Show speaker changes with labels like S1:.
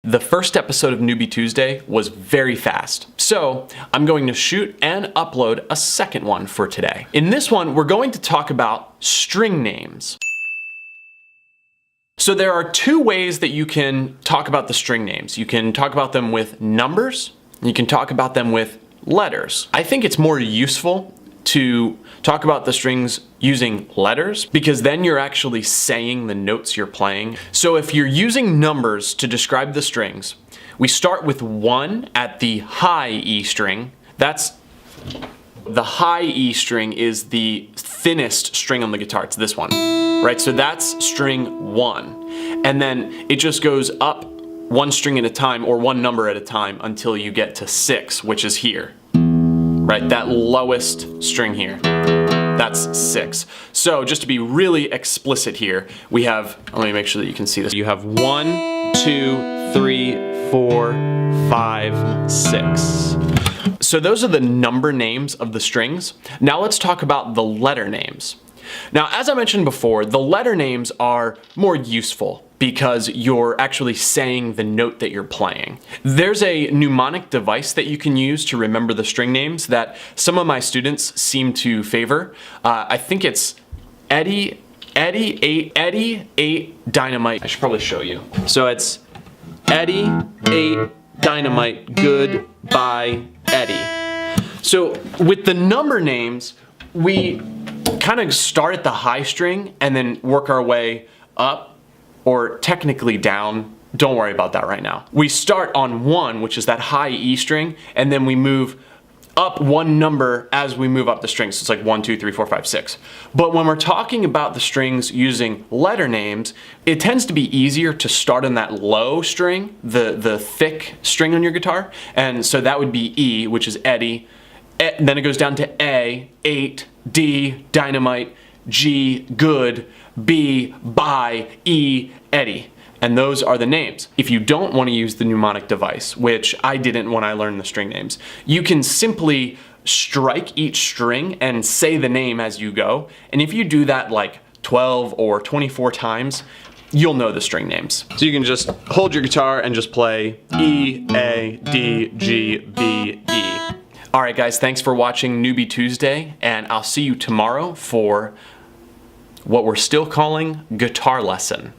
S1: The first episode of Newbie Tuesday was very fast, so I'm going to shoot and upload a second one for today. In this one, we're going to talk about string names. So there are two ways that you can talk about the string names. You can talk about them with numbers, and you can talk about them with letters. I think it's more useful to talk about the strings using letters because then you're actually saying the notes you're playing. So if you're using numbers to describe the strings, we start with 1 at the high E string. The high E string is the thinnest string on the guitar. It's this one, right? So that's string 1. And then it just goes up one string at a time or one number at a time until you get to 6, which is here, right? That lowest string here. That's 6. So just to be really explicit here, we have, let me make sure that you can see this. You have 1, 2, 3, 4, 5, 6. So those are the number names of the strings. Now let's talk about the letter names. Now, as I mentioned before, the letter names are more useful because you're actually saying the note that you're playing. There's a mnemonic device that you can use to remember the string names that some of my students seem to favor. I think it's Eddie 8 Dynamite. I should probably show you. So it's Eddie 8 Dynamite, goodbye Eddie. So with the number names, we kind of start at the high string and then work our way up, or technically down. Don't worry about that right now. We start on 1, which is that high E string, and then we move up one number as we move up the strings. So it's like 1, 2, 3, 4, 5, 6. But when we're talking about the strings using letter names, it tends to be easier to start on that low string, the thick string on your guitar. And so that would be E, which is Eddie. Then it goes down to A, 8, D, Dynamite, G, good, B, bye, E, Eddie. And those are the names. If you don't want to use the mnemonic device, which I didn't when I learned the string names, you can simply strike each string and say the name as you go. And if you do that like 12 or 24 times, you'll know the string names. So you can just hold your guitar and just play E, A, D, G, B, E. All right, guys, thanks for watching Newbie Tuesday, and I'll see you tomorrow for what we're still calling Guitar Lesson.